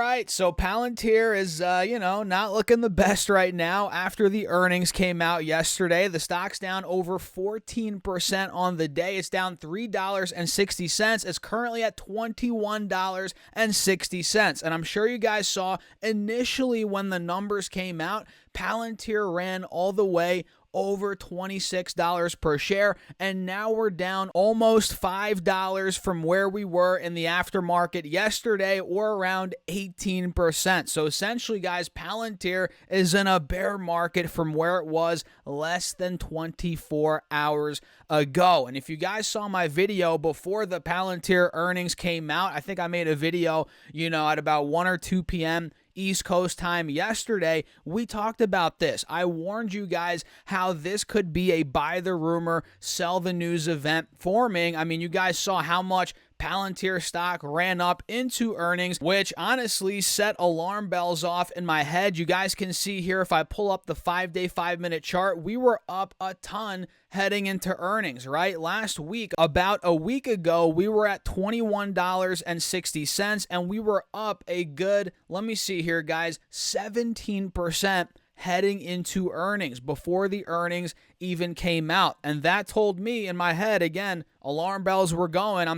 right, so Palantir is, not looking the best right now after the earnings came out yesterday. The stock's down over 14% on the day. It's down $3.60. It's currently at $21.60. And I'm sure you guys saw initially when the numbers came out, Palantir ran all the way over $26 per share, and now we're down almost $5 from where we were in the aftermarket yesterday, or around 18%. So essentially, guys, Palantir is in a bear market from where it was less than 24 hours ago. And if you guys saw my video before the Palantir earnings came out, I think I made a video, at about 1 or 2 p.m. East Coast time yesterday. We talked about this. I warned you guys how this could be a buy the rumor, sell the news event forming. I mean, you guys saw how much Palantir stock ran up into earnings, which honestly set alarm bells off in my head. You guys can see here, if I pull up the 5-day, 5-minute chart, we were up a ton heading into earnings, right? Last week, about a week ago, we were at $21.60, and we were up a good, let me see here, guys, 17% heading into earnings before the earnings even came out. And that told me in my head, again, alarm bells were going. I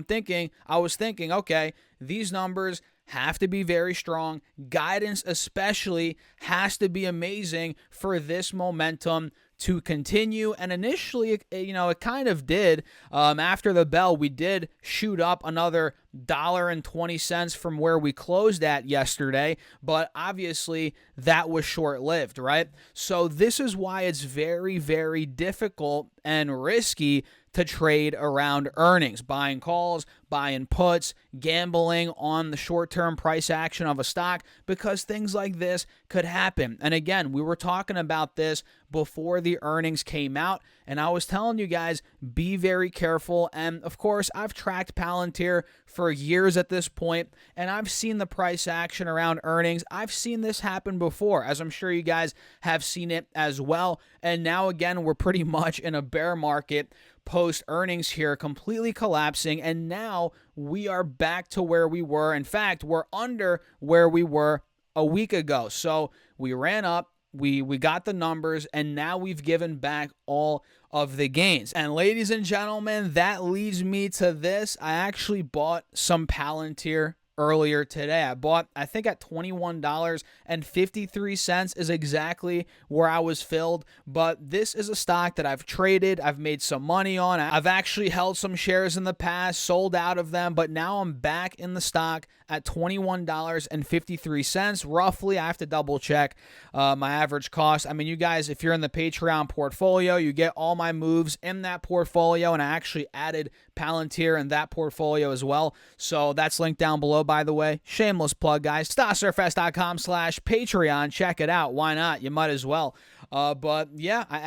was thinking, okay, these numbers have to be very strong. Guidance especially has to be amazing for this momentum to continue. And initially, it kind of did. After the bell, we did shoot up another $1.20 from where we closed at yesterday, but obviously that was short-lived, right? So this is why it's very, very difficult and risky to trade around earnings, buying calls, buying puts, gambling on the short-term price action of a stock, because things like this could happen. And again, we were talking about this before the earnings came out, and I was telling you guys, be very careful. And of course, I've tracked Palantir for years at this point, and I've seen the price action around earnings. I've seen this happen before, as I'm sure you guys have seen it as well. And now again, we're pretty much in a bear market post earnings here, completely collapsing, and now we are back to where we were. In fact, we're under where we were a week ago. So we ran up, we got the numbers, and now we've given back all of the gains. And ladies and gentlemen, that leads me to this. I actually bought some Palantir earlier today. I think at $21.53 is exactly where I was filled. But this is a stock that I've traded. I've made some money on. I've actually held some shares in the past, sold out of them, but now I'm back in the stock at $21.53 roughly. I have to double check my average cost. I mean, you guys, if you're in the Patreon portfolio, you get all my moves in that portfolio, and I actually added Palantir in that portfolio as well. So that's linked down below, by the way. Shameless plug, guys. StockSurfS.com/Patreon. Check it out. Why not? You might as well. But yeah, I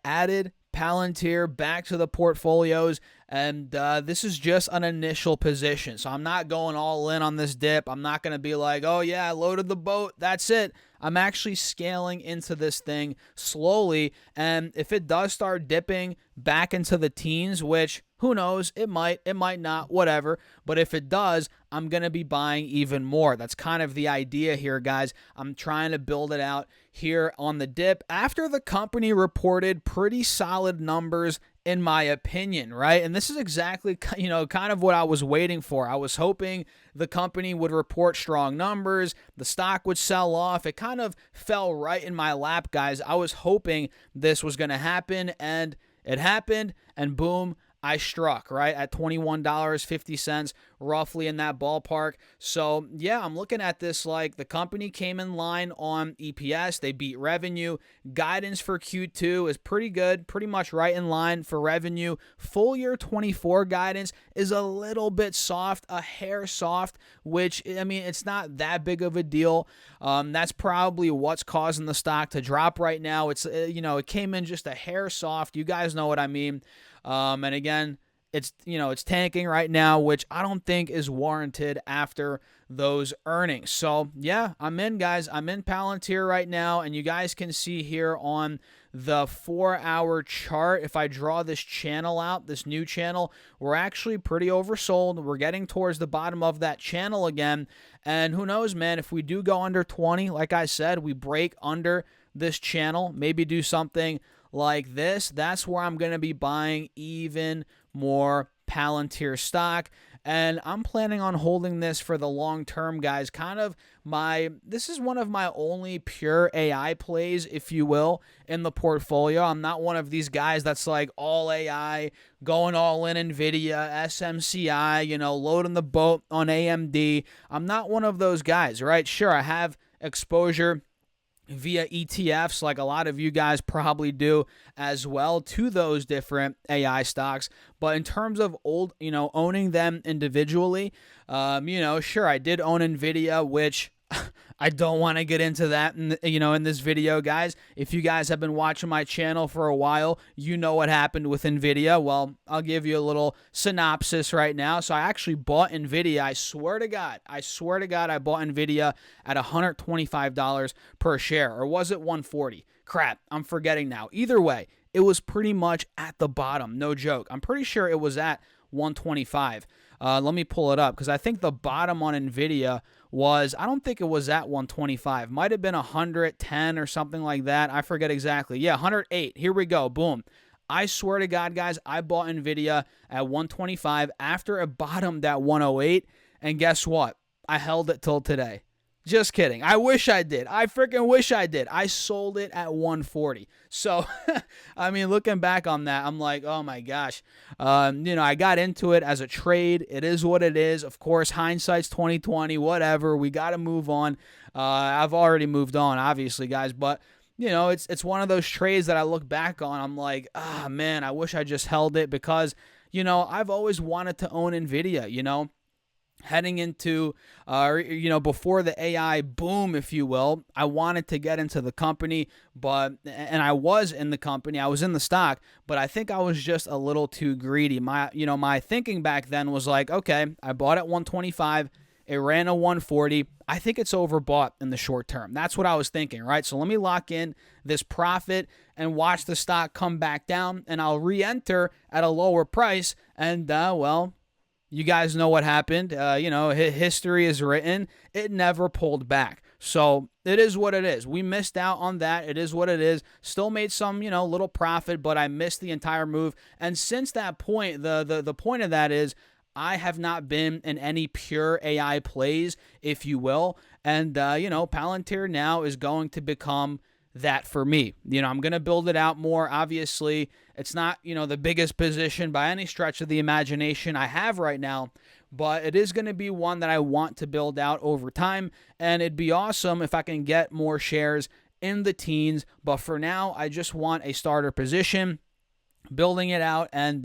added Palantir back to the portfolios, and this is just an initial position. So I'm not going all in on this dip. I'm not going to be like, oh yeah, I loaded the boat, that's it. I'm actually scaling into this thing slowly, and if it does start dipping back into the teens, which who knows, it might not, whatever, but if it does, I'm going to be buying even more. That's kind of the idea here, guys. I'm trying to build it out here on the dip after the company reported pretty solid numbers, in my opinion, right? And this is exactly, kind of what I was waiting for. I was hoping the company would report strong numbers, the stock would sell off. It kind of fell right in my lap, guys. I was hoping this was going to happen, and it happened, and boom, I struck, right, at $21.50, roughly in that ballpark. So, yeah, I'm looking at this like the company came in line on EPS. They beat revenue. Guidance for Q2 is pretty good, pretty much right in line for revenue. Full year 24 guidance is a little bit soft, a hair soft, which, I mean, it's not that big of a deal. That's probably what's causing the stock to drop right now. It's, it came in just a hair soft. You guys know what I mean. And again, it's tanking right now, which I don't think is warranted after those earnings. So yeah, I'm in, guys. I'm in Palantir right now, and you guys can see here on the 4-hour chart, if I draw this channel out, this new channel, we're actually pretty oversold. We're getting towards the bottom of that channel again, and who knows, man, if we do go under 20, like I said, we break under this channel, maybe do something like this, that's where I'm going to be buying even more Palantir stock. And I'm planning on holding this for the long term, guys. This is one of my only pure AI plays, if you will, in the portfolio. I'm not one of these guys that's like all AI, going all in Nvidia, SMCI, loading the boat on AMD. I'm not one of those guys, right? Sure, I have exposure via ETFs, like a lot of you guys probably do as well, to those different AI stocks. But in terms of owning them individually, sure, I did own Nvidia, which I don't want to get into that in this video, guys. If you guys have been watching my channel for a while, you know what happened with Nvidia. Well, I'll give you a little synopsis right now. So I actually bought Nvidia. I swear to God, I bought Nvidia at $125 per share. Or was it $140? Crap, I'm forgetting now. Either way, it was pretty much at the bottom. No joke. I'm pretty sure it was at $125. Let me pull it up, because I think the bottom on Nvidia was, I don't think it was at $125. Might have been $110 or something like that. I forget exactly. Yeah, $108. Here we go. Boom. I swear to God, guys, I bought Nvidia at $125 after it bottomed at $108. And guess what? I held it till today. Just kidding. I wish I did. I freaking wish I did. I sold it at $140. So, I mean, looking back on that, I'm like, oh my gosh. I got into it as a trade. It is what it is. Of course, hindsight's 2020, whatever. We got to move on. I've already moved on, obviously, guys. But, it's one of those trades that I look back on. I'm like, man, I wish I just held it, because, I've always wanted to own Nvidia, heading into, before the AI boom, if you will. I wanted to get into the company, and I was in the company, I was in the stock, but I think I was just a little too greedy. My thinking back then was like, okay, I bought at $125, it ran to $140. I think it's overbought in the short term. That's what I was thinking, right? So let me lock in this profit and watch the stock come back down, and I'll re-enter at a lower price, and, you guys know what happened. History is written. It never pulled back. So it is what it is. We missed out on that. It is what it is. Still made some, little profit, but I missed the entire move. And since that point, the point of that is I have not been in any pure AI plays, if you will. And, Palantir now is going to become that for me. I'm going to build it out more. Obviously, it's not, the biggest position by any stretch of the imagination I have right now, but it is going to be one that I want to build out over time, and it'd be awesome if I can get more shares in the teens. But for now, I just want a starter position, building it out, and,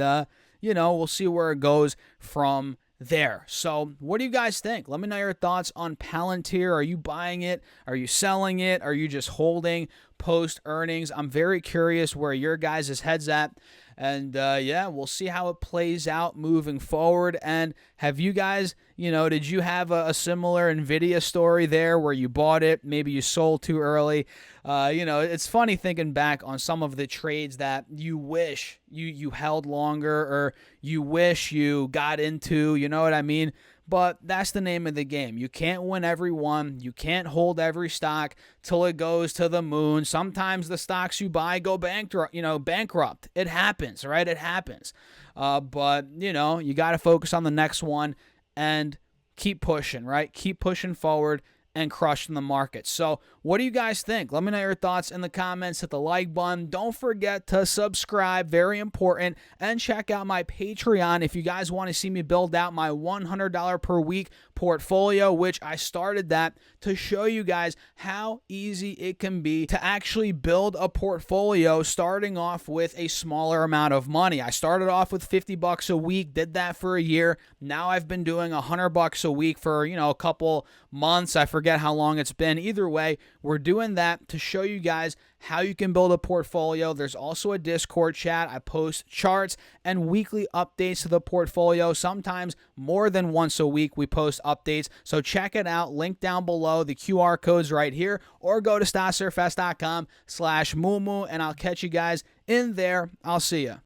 we'll see where it goes from there. So what do you guys think? Let me know your thoughts on Palantir. Are you buying it? Are you selling it? Are you just holding post earnings? I'm very curious where your guys' heads at. And we'll see how it plays out moving forward. And have you guys, did you have a similar Nvidia story there where you bought it, maybe you sold too early? It's funny thinking back on some of the trades that you wish you held longer, or you wish you got into, you know what I mean? But that's the name of the game. You can't win every one. You can't hold every stock till it goes to the moon. Sometimes the stocks you buy go bankrupt. It happens, right? It happens. But you got to focus on the next one and keep pushing, right? Keep pushing forward and crushing the market. So what do you guys think? Let me know your thoughts in the comments. Hit the like button. Don't forget to subscribe. Very important. And check out my Patreon if you guys want to see me build out my $100 per week portfolio, which I started that to show you guys how easy it can be to actually build a portfolio starting off with a smaller amount of money. I started off with $50 a week, did that for a year. Now I've been doing $100 a week for, a couple months. I forget how long it's been. Either way, we're doing that to show you guys how you can build a portfolio. There's also a Discord chat. I post charts and weekly updates to the portfolio. Sometimes more than once a week we post updates. So check it out. Link down below. The QR code's right here. Or go to stocksurfest.com/moo and I'll catch you guys in there. I'll see you.